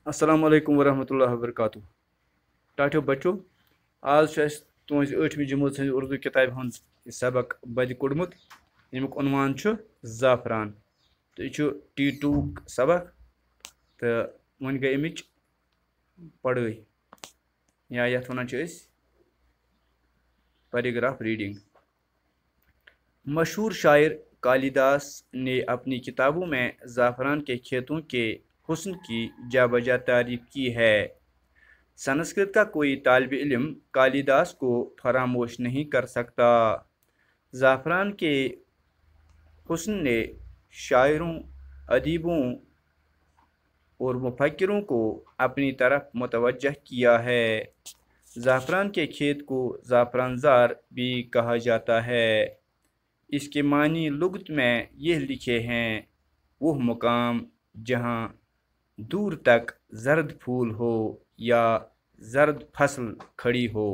अस्सलाम वालेकुम वरहमतुल्लाहि वबरकातुहू। टाटो बच्चों, आज तुज 8वीं जमात उर्दू किताब हंद सबक बद कोड़मुत यमुक उन्वान ज़ाफ़रान। तो यह T2 सबक तो वन गई अमिच पढ़ाई या यथ वन पैराग्राफ रीडिंग। मशहूर शायर कालिदास ने अपनी किताबों में ज़ाफ़रान के खेतों के हुस्न की जाबजा तारीफ की है। संस्कृत का कोई तालिब इल्म कालिदास को फरामोश नहीं कर सकता। ज़ाफ़रान के हुस्न ने शायरों, अदीबों और मुफक्किरों को अपनी तरफ मुतवज्जह किया है। ज़ाफ़रान के खेत को ज़ाफ़रानज़ार भी कहा जाता है। इसके मानी लुग़त में यह लिखे हैं, वह मुकाम जहाँ दूर तक जर्द फूल हो या जर्द फसल खड़ी हो।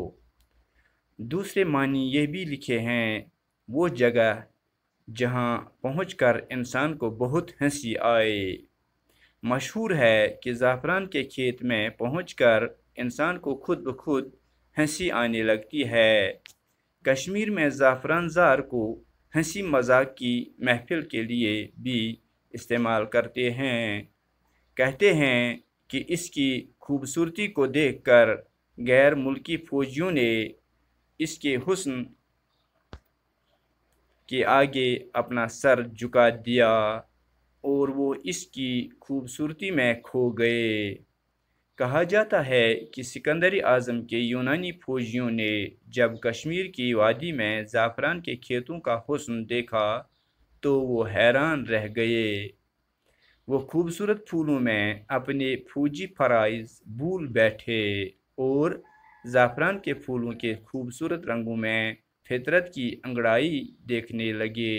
दूसरे मानी यह भी लिखे हैं, वो जगह जहाँ पहुँचकर इंसान को बहुत हंसी आए। मशहूर है कि ज़ाफ़रान के खेत में पहुँचकर इंसान को खुद ब खुद हंसी आने लगती है। कश्मीर में ज़ाफ़रानज़ार को हंसी मजाक की महफिल के लिए भी इस्तेमाल करते हैं। कहते हैं कि इसकी खूबसूरती को देखकर गैर मुल्की फ़ौजियों ने इसके हुस्न के आगे अपना सर झुका दिया और वो इसकी खूबसूरती में खो गए। कहा जाता है कि सिकंदर आज़म के यूनानी फ़ौजियों ने जब कश्मीर की वादी में ज़ाफ़रान के खेतों का हुस्न देखा तो वो हैरान रह गए। वो खूबसूरत फूलों में अपने फौजी फ़राइज़ भूल बैठे और ज़ाफ़रान के फूलों के खूबसूरत रंगों में फितरत की अंगड़ाई देखने लगे।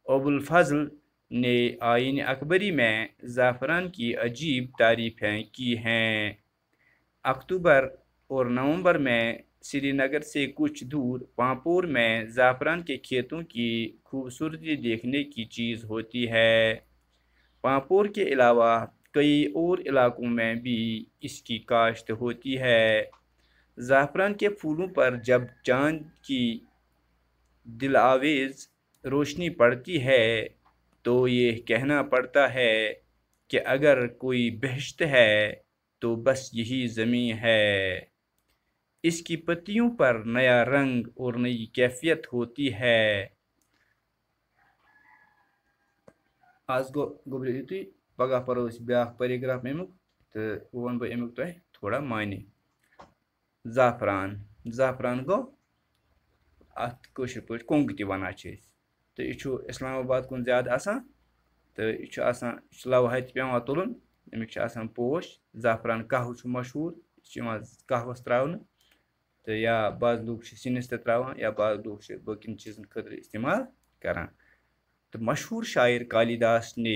अबुल फ़ज़ल ने आईन अकबरी में ज़ाफ़रान की अजीब तारीफ़ें की हैं। अक्टूबर और नवंबर में श्रीनगर से कुछ दूर पांपोर में ज़ाफ़रान के खेतों की खूबसूरती देखने की चीज़ होती है। पांपोर के अलावा कई और इलाकों में भी इसकी काश्त होती है। ज़ाफ़रान के फूलों पर जब चाँद की दिलावेज़ रोशनी पड़ती है तो ये कहना पड़ता है कि अगर कोई बहिश्त है तो बस यही ज़मीं है। इसकी पत्तियों पर नया रंग और नई कैफियत होती है। आज गो युतुय पगह परो ब्याह पैराग्राफ अमुक तो वन बह अमुक तुह थोड़ा मायने। ज़ाफ़रान गो अत कशर पे कोंग ति वनान तो यह इस्लामाबाद कुन ज़्यादा आसान तो यह लवह पेवान तुलन अमिक पोश ज़ाफ़रान कहव मशहूर कहवस त्रावन तो या बाज़ लोग सिनिस त्रावान या बाज़ लोग बकिन चीज़न खतर इस्तेमाल करान। तो मशहूर शायर कालिदास ने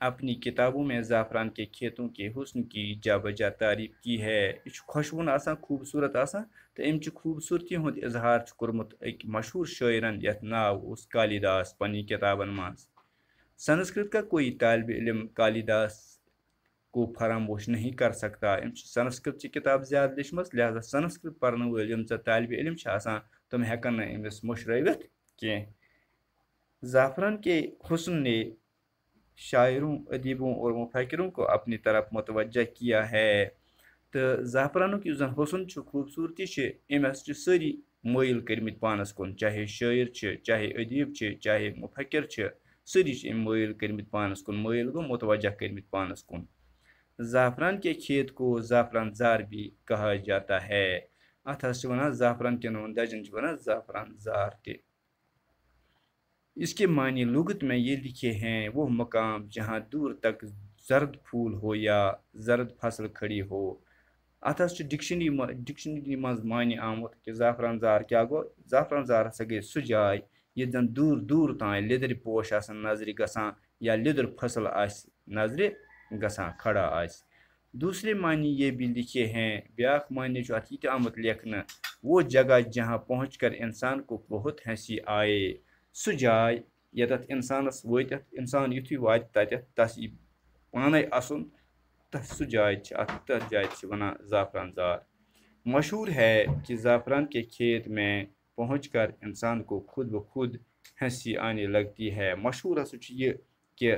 अपनी किताबों में ज़ाफ़रान के खेतों के हुस्न की जाबजा तारीफ की है। यह खुशबुन आसान खूबसूरत आसान तो अमच खूबसूरती हुंद इजहार कोरमुत एक मशहूर शायरन यथ नाव उस कालिदास पन्नी किताबन माज। संस्कृत का कोई तालिब इल्म कालिदास को फरामोश नहीं कर सकता। संस्कृत की किताब ज़्यादा लिचम, लिहाजा संस्कृत पढ़ने वल तालिब इल्म तम हेकन अमिस मुशरावित कह। ज़ाफ़रान के हुस्न ने शायरों, अदीबों और मुफक्किरों को अपनी तरफ मुतवज्जह किया है। तो ज़ाफ़रानुक युस जन हुस्न खूबसूरती अमस सारी मोइल करमित पानस कुन, चाहे शायर चाहे अदीब चाहे मुफक्किर सारी मोइल करमित पानस कुन। मोइल गो मुतवज्जह करमित पानस कुन। ज़ाफ़रान के खेत को ज़ाफ़रानज़ार भी कहा जाता है। अत वन ज़ाफ़रान के दजन वन ज़ाफ़रानज़ार ते। इसके मानी लुग़त में ये लिखे हैं, वो मकाम जहाँ दूर तक जर्द फूल हो या जर्द फसल खड़ी हो। अत डिक्शनरी मज मानी आमुत कि ज़ाफ़रानज़ार क्या गो। ज़ाफ़रानज़ार हसा गई सह जाय ये जन दूर दूर तान लिदर पोश नजर गसान या लिदर फसल नजर गसान खड़ा आस। दूसरे मानी ये भी लिखे हैं, ब्याक मानी अत ये आमुत लेखन, वो जगह जहाँ पहुँच कर इंसान को बहुत हंसी आए। सह जाय यत इंसानस वत इंसान युथु वात तस پانے آسن سہ جائے تتھ جائے ونان زعفران زار۔ مشہور ہے کہ زعفران کے کھیت میں پہنچ کر انسان کو خود بخود ہنسی آنے لگتی ہے۔ مشہور ہسا یہ کہ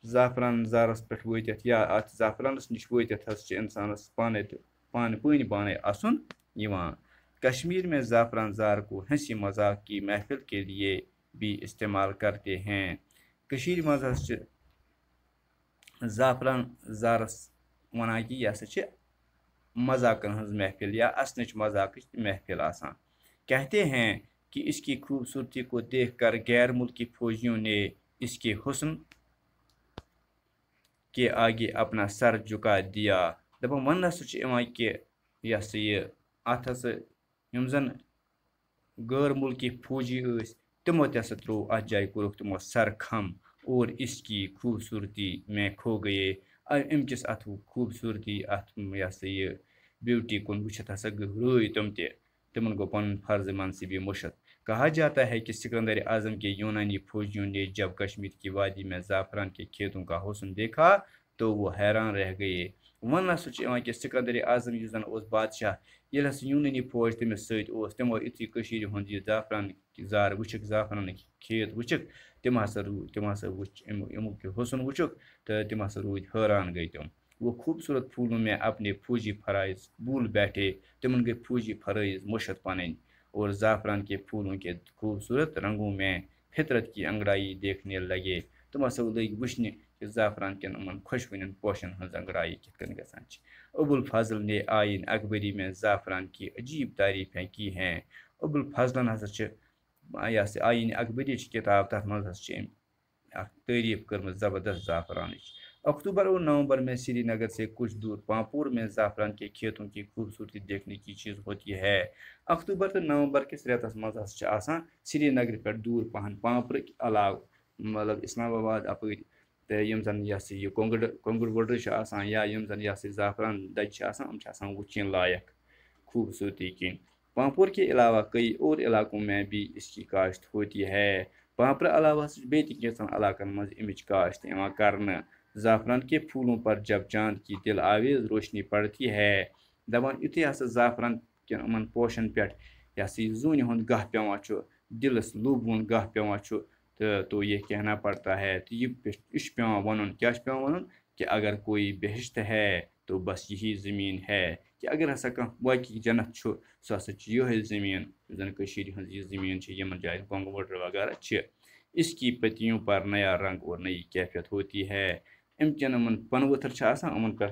زعفران زارس پہ وتھ یا ات زعفرانس نش وتھ انسانس پانے پانے آسن یوان۔ کشمیر میں زعفران زار کو ہنسی مذاق کی محفل کے لیے بھی استعمال کرتے ہیں۔ کشیر مز زعفران زارس ونان کہ یہ ہسا مذاقن ہز محفل یا اسنچ مذاق محفل آسان۔ کہتے ہیں کہ اس کی خوبصورتی کو دیکھ کر غیر ملکی فوجیوں نے اس کے حسن کے آگے اپنا سر جھکا دیا۔ دپان ون ہسا کہ یہ سا یہ ات ہسا یم زن غیر ملکی فوجی اس تمو تہ ترو ات جائے کورک تمو سر خم اور اس کی خوبصورتی میں کھو گئے۔ امکس ات خوبصورتی ات یہ سا یہ بیوٹی کن وچھت ہسا روی تم تمن گو پن فرض منصبی مشت۔ کہا جاتا ہے کہ سکندر اعظم کے یونانی فوجیوں نے جب کشمیر کی وادی میں زعفران کے کھیتوں کا حسن دیکھا تو وہ حیران رہ گئے۔ ون ہسا کہ سکندر اعظم اس زن بادشاہ یل ہسا یونانی فوج تمس ست تمو اتھی کشیر ہند یہ زعفران زار وچھک زعفران کھیت وچھک تم ہسا وچھ امیک حسن وچھک تو تم ہسا رود حیران گئی تم۔ وہ خوبصورت پھولوں میں اپنے فوجی فرائض بھول بیٹھے، تمن گئی فوجی فرائض مشت پنن اور زعفران کے پھولوں کے خوبصورت رنگوں میں فطرت کی انگڑائی دیکھنے لگے۔ تم ہسا لگ وچھنے کہ زعفران کن ان خوشوین پوشن ہز انگڑائی کت کن گژھان۔ ابوالفضل نے آئین اکبری میں زعفران کی عجیب تعریفیں کی ہیں۔ ابوالفضلن ہسا آئین اکبری کتاب تر مز تعریف کرم زبردست زعفران۔ اکتوبر اور نومبر میں سری نگر سے کچھ دور پامپور میں زعفران کے کھیتوں کی خوبصورتی دیکھنے کی چیز ہوتی ہے۔ اکتوبر تو نومبر کس ریتس مز سری نگر پہ دور پہن پامپور علاقہ مطلب اسلام آباد اپر یم زن یہ سا یہ کونگڑ وڈر یا یم زن یہ سا زعفران دج وچن لائق خوبصورتی کن۔ پامپور کے علاوہ کئی اور علاقوں میں بھی اس کی کاشت ہوتی ہے۔ پامپور علاوہ بیت کینچن علاقن مز امچ کاشت کرنا۔ زعفران کے پھولوں پر جب چاند کی دل آویز روشنی پڑتی ہے دپان یتھے ہسا زعفران کن ان پوشن پہ یہ سا زون ہند گاہ پیوان دلس لوبون گاہ پیوان تو یہ کہنا پڑتا ہے تو یہ پیوان ون کیا پیوان ون کہ اگر کوئی بہشت ہے تو بس یہی زمین ہے، کہ اگر ہسا کھانا واقعی جنت سہ ہسا یہ زمین زن کشیر ہز یہ زمین یمن جائن کونگ وڈر وغیرہ اس کی پتیوں پر نیا رنگ اور نئی کیفیت ہوتی ہے۔ امکن ان پن ؤتھر ان پہ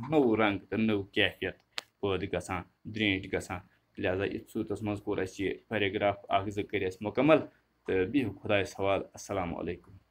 نو رنگ تو نو کیفیت پید گژھان درینج گژھان۔ لہذا ات صورتس مز کور اس یہ پیراگراف اخ زٕ کر اس مکمل تو بہو خدایس حوالہ۔ السلام علیکم۔